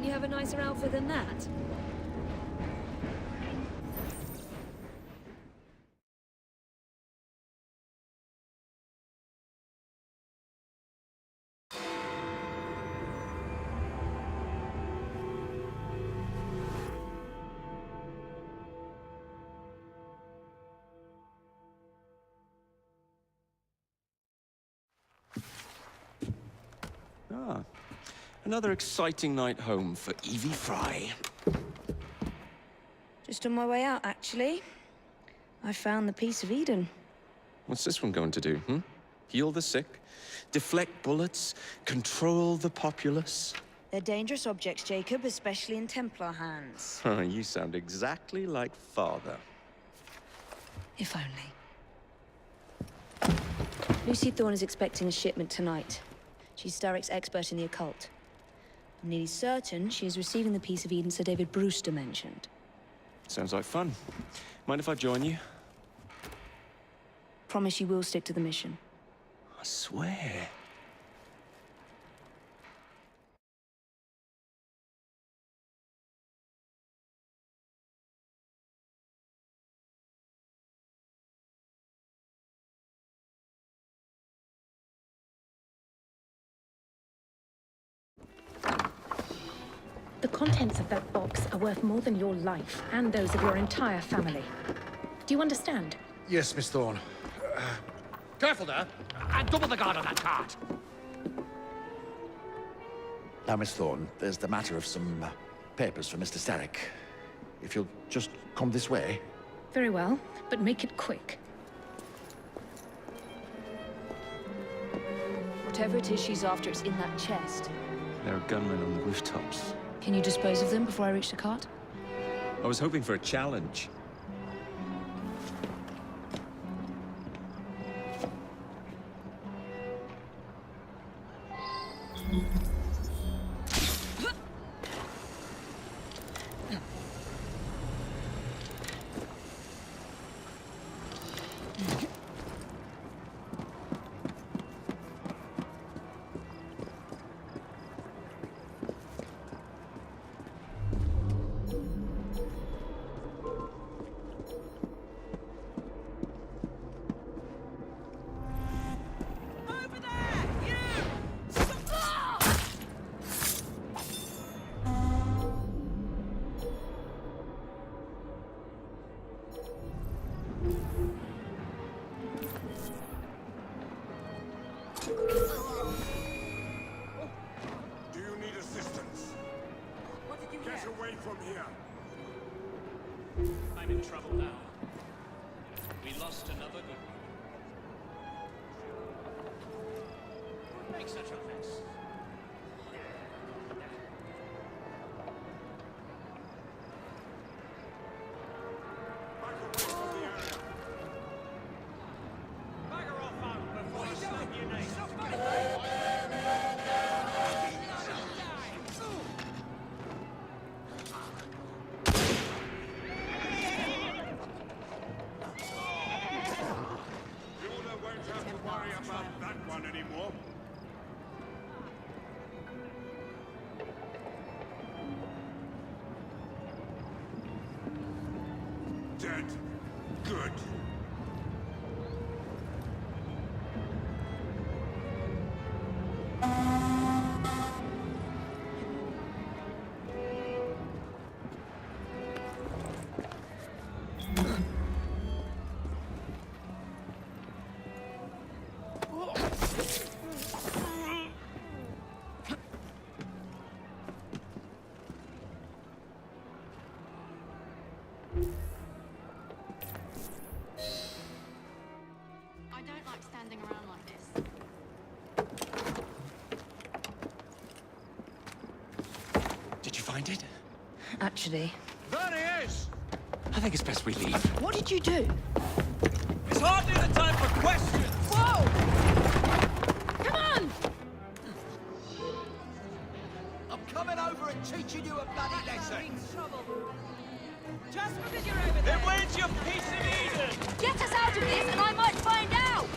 Don't you have a nicer outfit than that? Ah, another exciting night home for Evie Fry. Just on my way out, actually. I found the piece of Eden. What's this one going to do, Heal the sick, deflect bullets, control the populace? They're dangerous objects, Jacob, especially in Templar hands. You sound exactly like Father. If only. Lucy Thorne is expecting a shipment tonight. She's Starrick's expert in the occult. I'm nearly certain she is receiving the piece of Eden Sir David Brewster mentioned. Sounds like fun. Mind if I join you? Promise you will stick to the mission. I swear. The contents of that box are worth more than your life, and those of your entire family. Do you understand? Yes, Miss Thorne. Careful there! And double the guard on that cart! Now, Miss Thorne, there's the matter of some papers for Mr. Starrick. If you'll just come this way. Very well, but make it quick. Whatever it is she's after, it's in that chest. There are gunmen on the rooftops. Can you dispose of them before I reach the cart? I was hoping for a challenge. Do you need assistance? What did you Get get? away from here! I'm in trouble now. We lost another good one. Make such a mess. Back away from the area! Bagger off out before you slap your name. Yoda won't have to worry about that one anymore. Dead. Good. I don't like standing around like this. Did you find it? Actually. There he is! I think it's best we leave. What did you do? It's hardly the time for questions! Whoa! Come on! I'm coming over and teaching you a bloody lesson. Just because you're over there. Then where's your piece of Eden? Get us out of this and I might find out!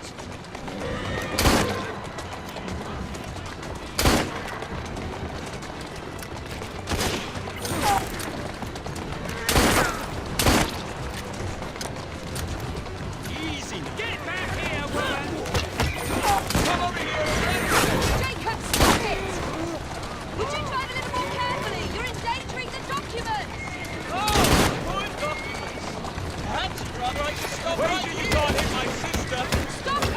Brother, I can stop right here! You can't hit my sister! Stop it!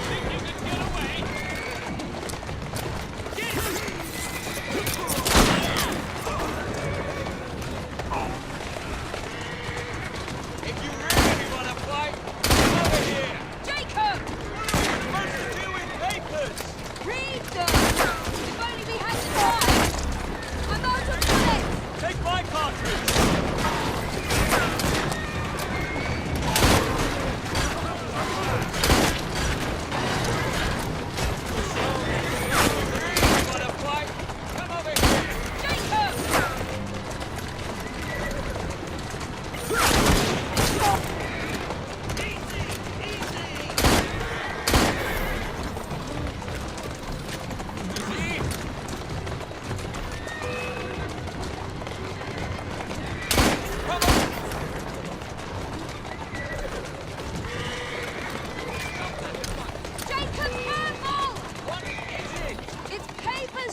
Think you can get away? If you really want to fight, come over here! Jacob! What's to do with papers? Read them! If only we had the time! I'm out of bullets! Take my cartridge!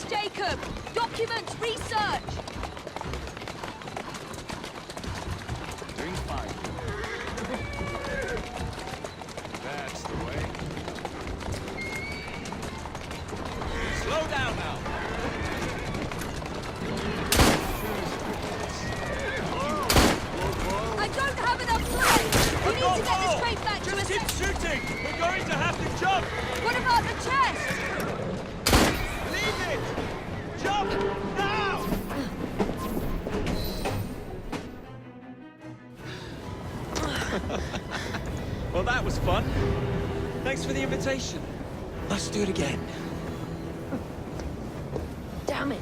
Jacob! Documents, research! Doing fine. That's the way. Slow down now. I don't have enough bullets! We need to get this train back to us. Keep shooting! We're going to have to jump! What about the chest? Leave it! Jump! Now! Well, that was fun. Thanks for the invitation. Let's do it again. Damn it.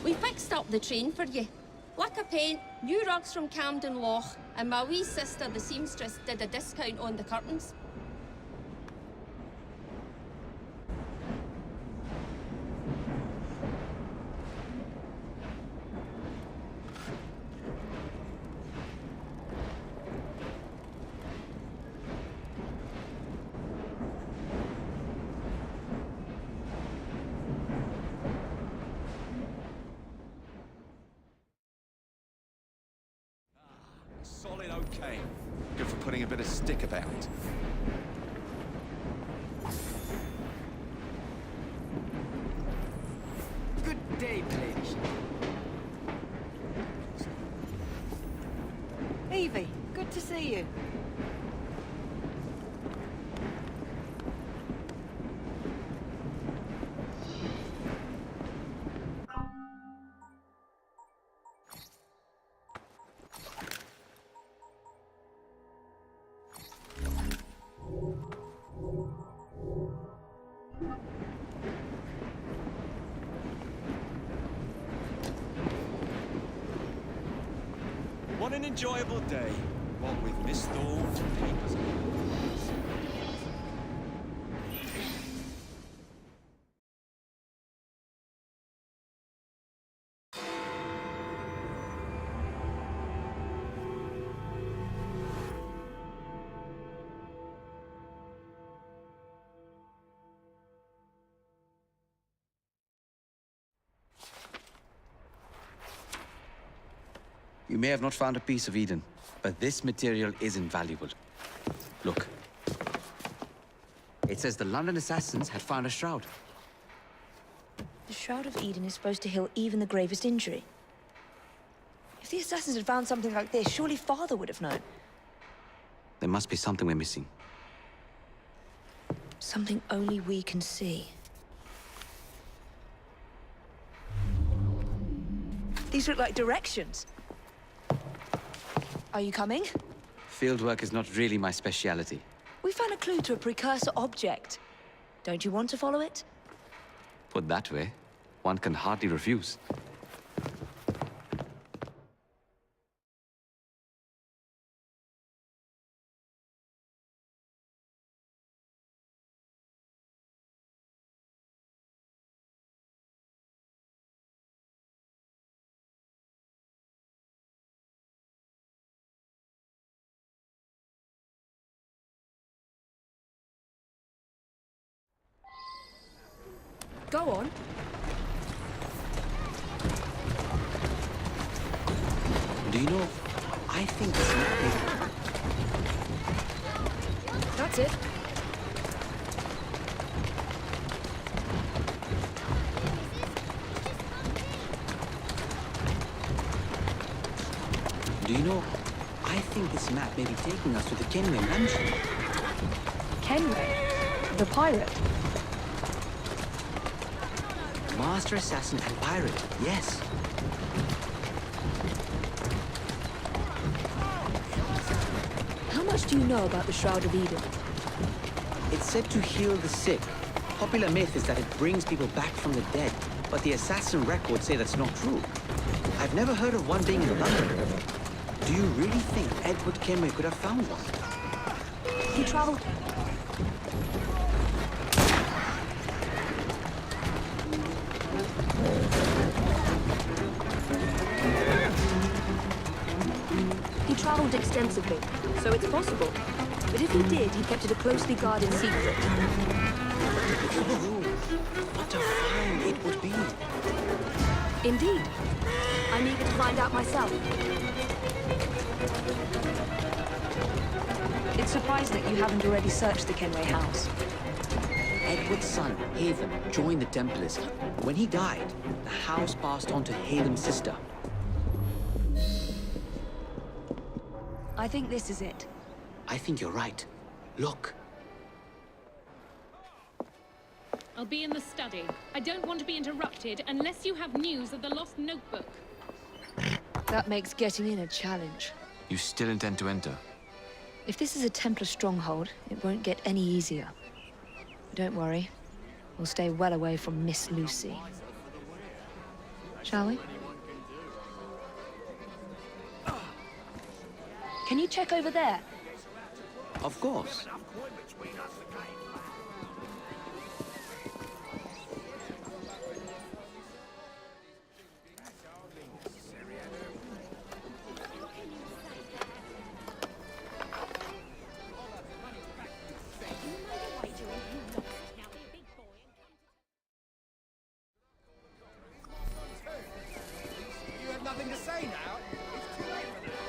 We fixed up the train for you. Lick of paint, new rugs from Camden Loch, and my wee sister, the seamstress, did a discount on the curtains. Solid okay. Good for putting a bit of stick about. Good day, ladies. Evie, good to see you. What an enjoyable day. What with Miss Thorne's papers. You may have not found a piece of Eden, but this material is invaluable. Look. It says the London assassins had found a shroud. The Shroud of Eden is supposed to heal even the gravest injury. If the assassins had found something like this, surely Father would have known. There must be something we're missing. Something only we can see. These look like directions. Are you coming? Fieldwork is not really my speciality. We found a clue to a precursor object. Don't you want to follow it? Put that way, one can hardly refuse. Go on. Do you know, I think this might That's it. be... Do you know, I think this map may be taking us to the Kenway mansion. Kenway? The pirate? Master assassin and pirate, yes. How much do you know about the Shroud of Eden? It's said to heal the sick. Popular myth is that it brings people back from the dead, but the assassin records say that's not true. I've never heard of one being in London. Do you really think Edward Kenway could have found one? He traveled... He traveled extensively, so it's possible. But if he did, he kept it a closely guarded secret. What a find it would be. Indeed. I'm eager to find out myself. It's surprising that you haven't already searched the Kenway house. Edward's son, Haven, joined the Templars. When he died, the house passed on to Haven's sister. I think this is it. I think you're right. Look. I'll be in the study. I don't want to be interrupted unless you have news of the lost notebook. That makes getting in a challenge. You still intend to enter? If this is a Templar stronghold, it won't get any easier. Don't worry. We'll stay well away from Miss Lucy. Shall we? Can you check over there? Of course. You have nothing to say now? It's too late for that.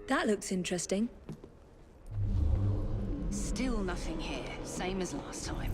That looks interesting. Still nothing here. Same as last time.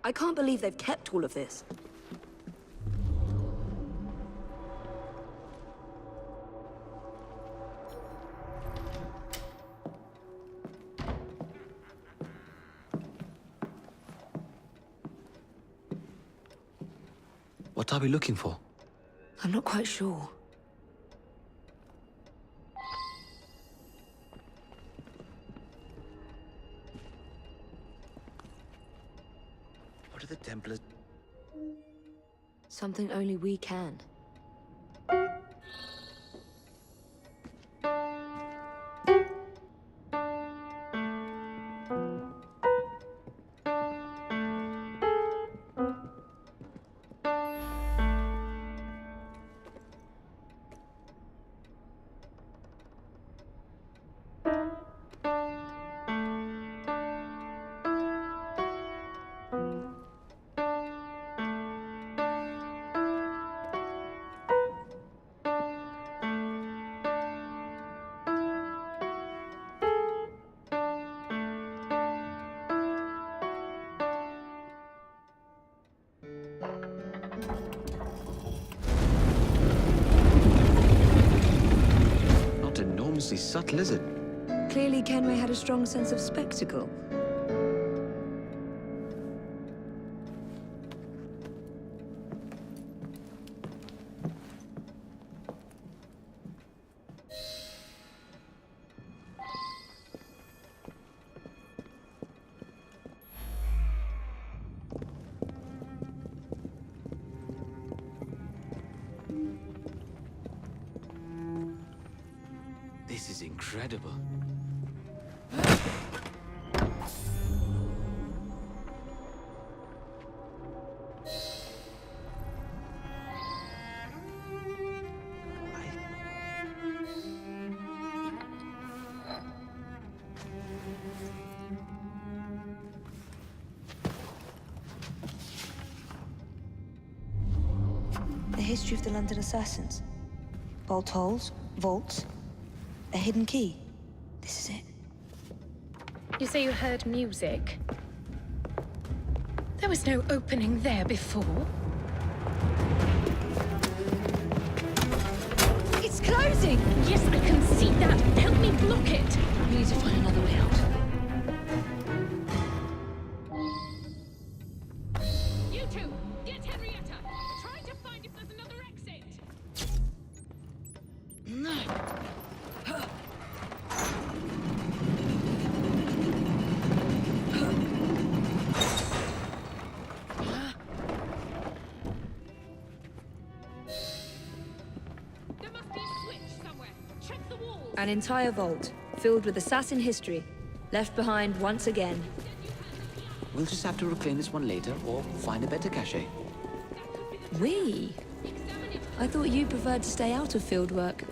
I can't believe they've kept all of this. What are we looking for? I'm not quite sure. What are the Templars? Something only we can. Not enormously subtle, is it? Clearly Kenway had a strong sense of spectacle. This is incredible. The history of the London assassins. Bolt holes, vaults, a hidden key. This is it. You say you heard music? There was no opening there before. It's closing! Yes, I can see that. Help me block it. We need to find another way out. You two, get Henrietta. Try to find if there's another exit. There must be a switch somewhere. Check the walls. An entire vault, filled with assassin history, left behind once again. We'll just have to reclaim this one later, or find a better cache. We? I thought you preferred to stay out of field work.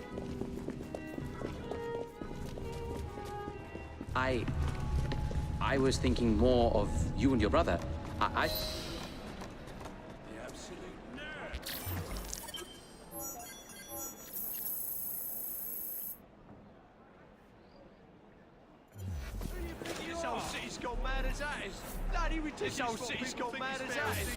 I was thinking more of you and your brother. I... The absolute nerd. This whole city's gone mad as that is. Bloody ridiculous. This whole city's gone mad as that is.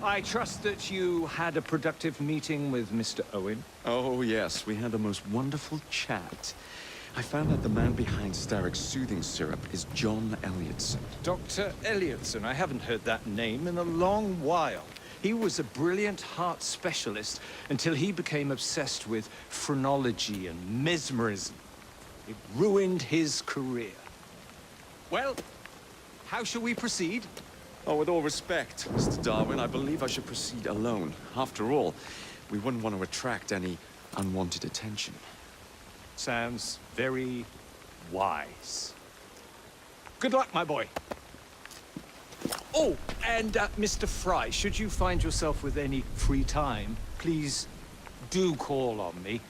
I trust that you had a productive meeting with Mr. Owen. Oh, yes, we had the most wonderful chat. I found out the man behind Starrick's soothing syrup is John Elliotson. Dr. Elliotson, I haven't heard that name in a long while. He was a brilliant heart specialist until he became obsessed with phrenology and mesmerism. It ruined his career. Well, how shall we proceed? Oh, with all respect, Mr. Darwin, I believe I should proceed alone. After all, we wouldn't want to attract any unwanted attention. Sounds very wise. Good luck, my boy. Oh, and Mr. Fry, should you find yourself with any free time, please do call on me.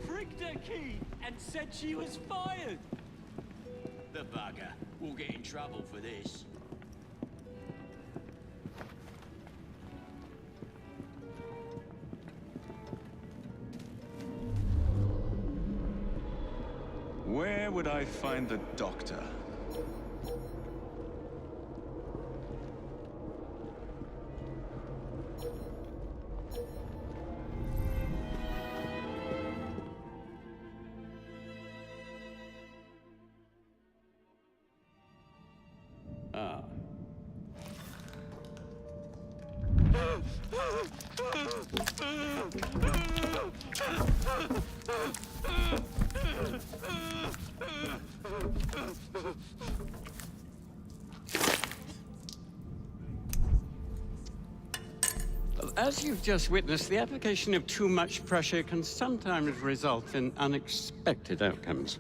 Pricked her key and said she was fired. The bugger. We'll get in trouble for this. Where would I find the doctor? Ah. As you've just witnessed, the application of too much pressure can sometimes result in unexpected outcomes.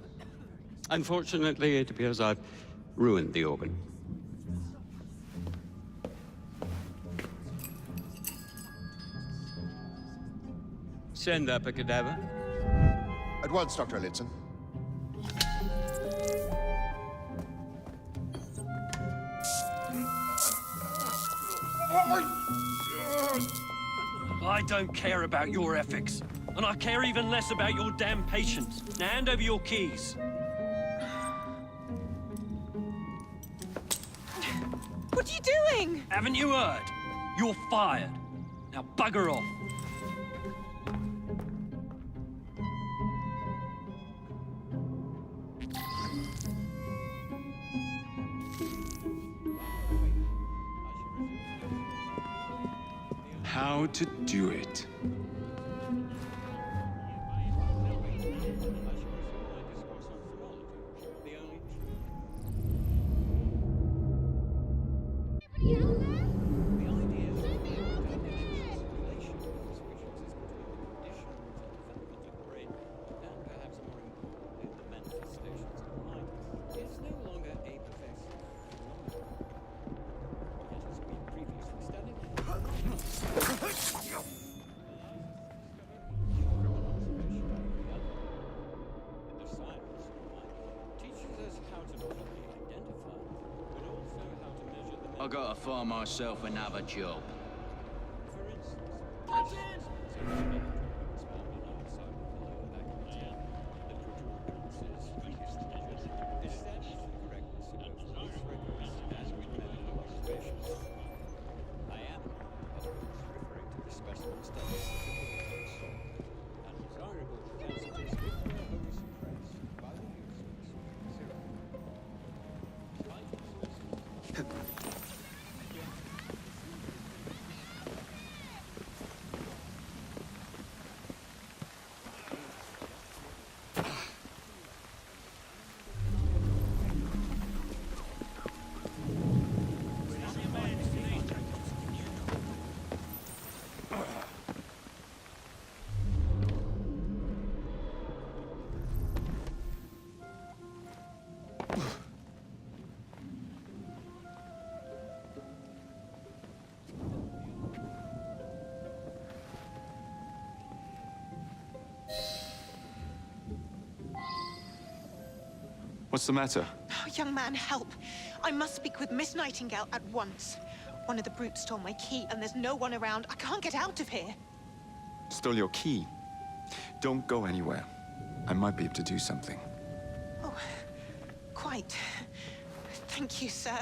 Unfortunately, it appears I've ruined the organ. Send up a cadaver. At once, Dr. Elliotson. I don't care about your ethics. And I care even less about your damn patience. Now hand over your keys. What are you doing? Haven't you heard? You're fired. Now bugger off. How to do it. I gotta find myself another job. What's the matter? Oh, young man, help. I must speak with Miss Nightingale at once. One of the brutes stole my key, and there's no one around. I can't get out of here. Stole your key. Don't go anywhere. I might be able to do something. Oh, quite. Thank you, sir.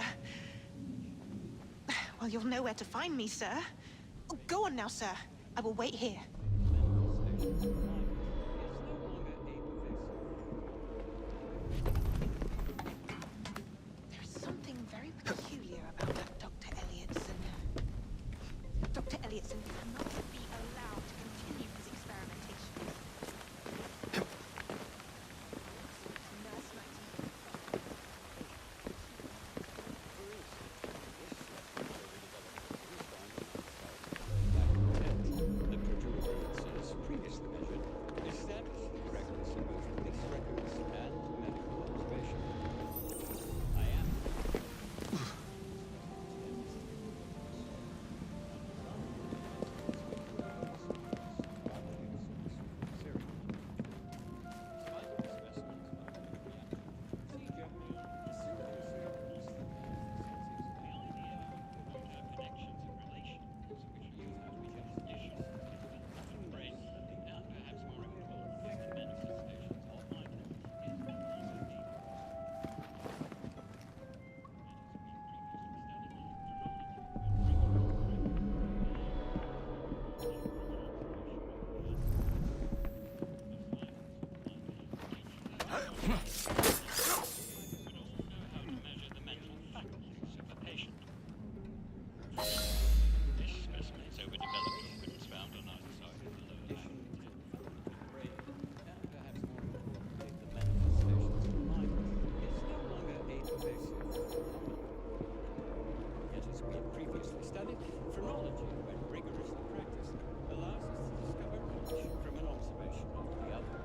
Well, you'll know where to find me, sir. Oh, go on now, sir. I will wait here. There is something very peculiar about that Dr. Elliotson. Dr. Elliotson cannot be allowed to continue his experimentations. Nurse Nightingale. The protuberances previously measured established the correctness of both police records and medical observation. I am. Phrenology, when rigorously practiced, allows us to discover each from an observation of the other.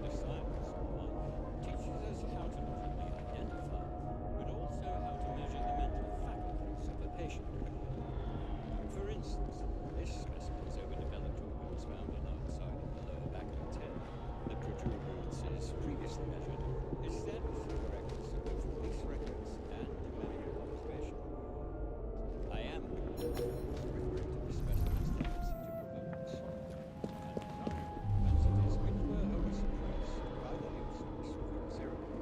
The science of mind teaches us how to not only identify, but also how to measure the mental faculties of a patient. For instance, this specimen's overdeveloped organs found on either side of the lower back of its head. The protuberances previously measured established the correctness of both police records and medical observation. I am referring to the specimen's tendency to provoke propensities which were wholly suppressed by the use of the swift ceremony.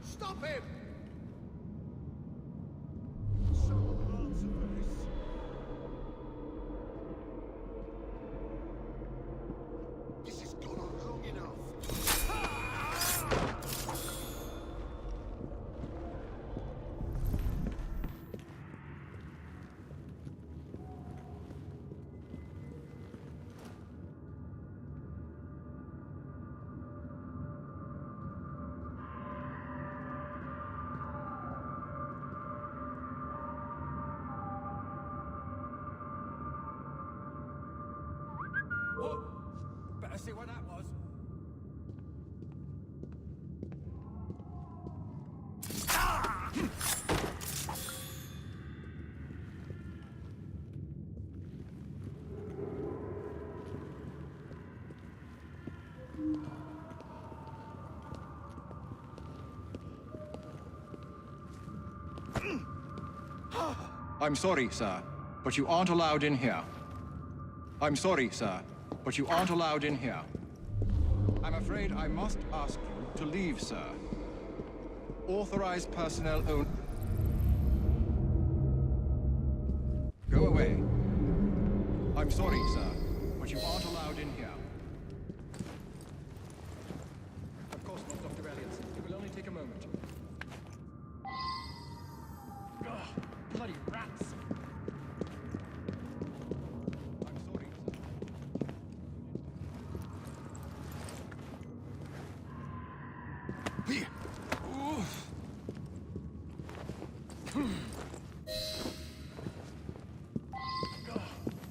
Stop him! Someone answer for this. This has gone on long enough. Whoa! Better see what that was. I'm sorry, sir, but you aren't allowed in here. I'm sorry, sir, but you aren't allowed in here. I'm afraid I must ask you to leave, sir. Authorized personnel only. Go away. I'm sorry, sir, but you aren't allowed in here. Of course not, Dr. Elliot. It will only take a moment. Ugh, bloody rats! I'm sorry, sir. Here. Oof.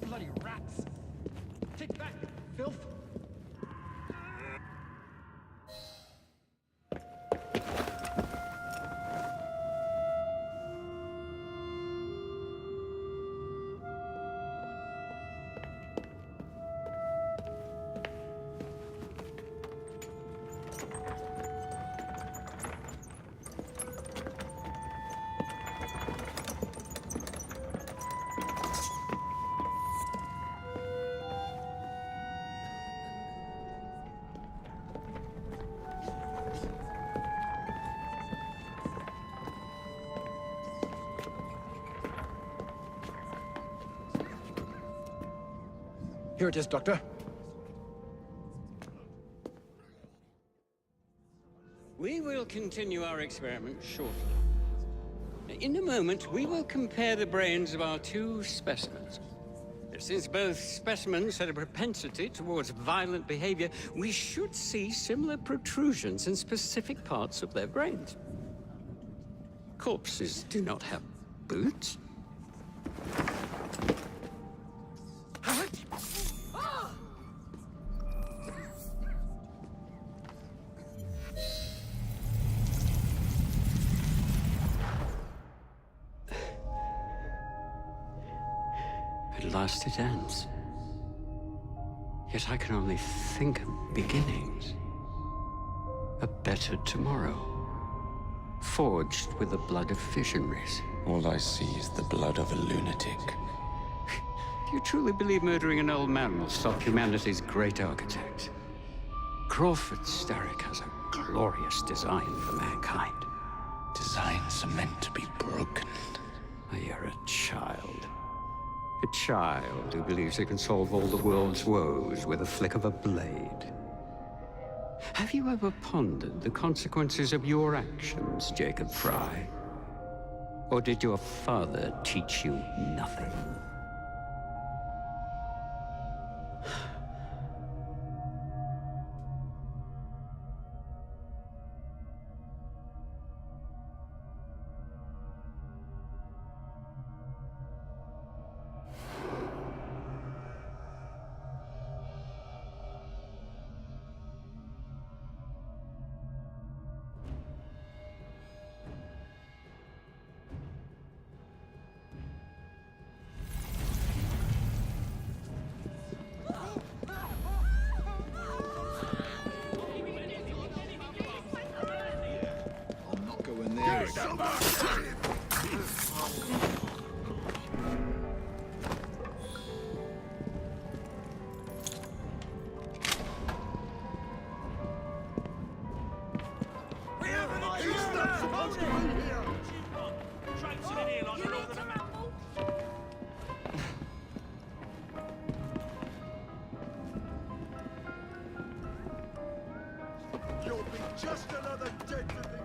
Bloody rats! Take back, filth! Here it is, Doctor. We will continue our experiment shortly. In a moment, we will compare the brains of our two specimens. Since both specimens had a propensity towards violent behavior, we should see similar protrusions in specific parts of their brains. Corpses do not have boots. At last it ends. Yet I can only think of beginnings. A better tomorrow. Forged with the blood of visionaries. All I see is the blood of a lunatic. Do you truly believe murdering an old man will stop humanity's great architect? Crawford Starrick has a glorious design for mankind. Designs are meant to be broken. You're a child. A child who believes he can solve all the world's woes with a flick of a blade. Have you ever pondered the consequences of your actions, Jacob Fry? Or did your father teach you nothing? You'll be just another dead living.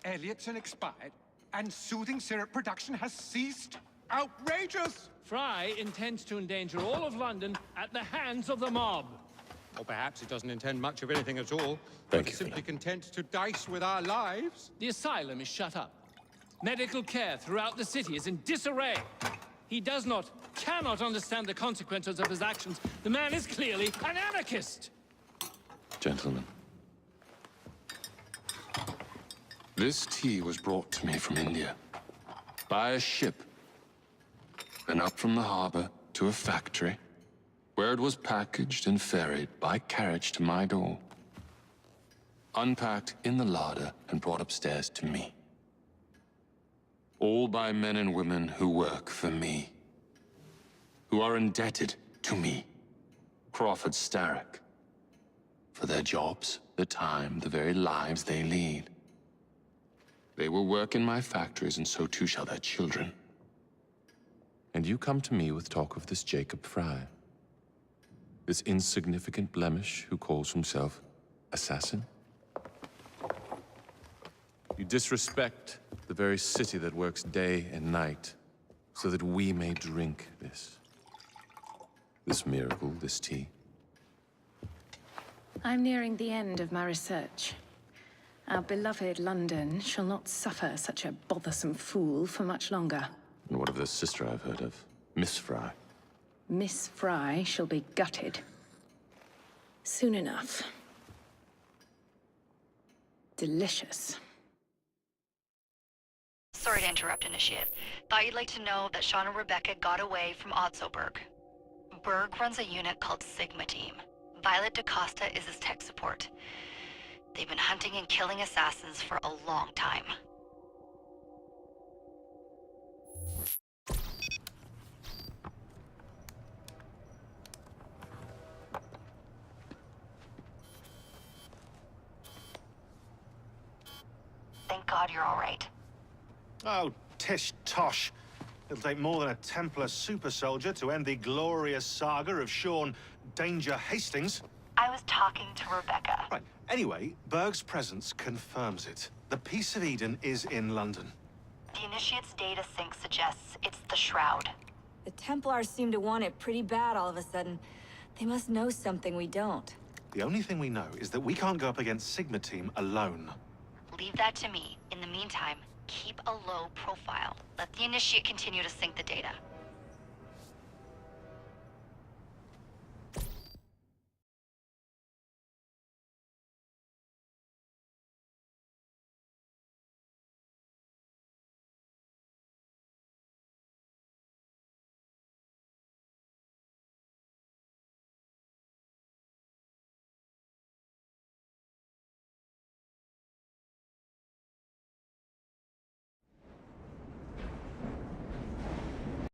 Elliotson expired, and soothing syrup production has ceased? outrageous! Fry intends to endanger all of London at the hands of the mob. Or perhaps he doesn't intend much of anything at all. Thank but you, simply content to dice with our lives. The asylum is shut up. Medical care throughout the city is in disarray. He cannot understand the consequences of his actions. The man is clearly an anarchist. Gentlemen. This tea was brought to me from India. By a ship. Then up from the harbor to a factory, where it was packaged and ferried by carriage to my door. Unpacked in the larder and brought upstairs to me. All by men and women who work for me. Who are indebted to me, Crawford Starrick. For their jobs, the time, the very lives they lead. They will work in my factories, and so too shall their children. And you come to me with talk of this Jacob Fry. This insignificant blemish who calls himself assassin? You disrespect the very city that works day and night so that we may drink this miracle, this tea. I'm nearing the end of my research. Our beloved London shall not suffer such a bothersome fool for much longer. And what of the sister I've heard of, Miss Fry? Miss Fry shall be gutted. Soon enough. Delicious. Sorry to interrupt, Initiate. Thought you'd like to know that Sean and Rebecca got away from Otzoberg. Berg runs a unit called Sigma Team. Violet DaCosta is his tech support. They've been hunting and killing assassins for a long time. Thank God you're all right. Oh, tish tosh. It'll take more than a Templar super soldier to end the glorious saga of Sean Danger Hastings. I was talking to Rebecca. Right. Anyway, Berg's presence confirms it. The Peace of Eden is in London. The Initiate's data sync suggests it's the Shroud. The Templars seem to want it pretty bad all of a sudden. They must know something we don't. The only thing we know is that we can't go up against Sigma Team alone. Leave that to me. In the meantime, keep a low profile. Let the Initiate continue to sync the data.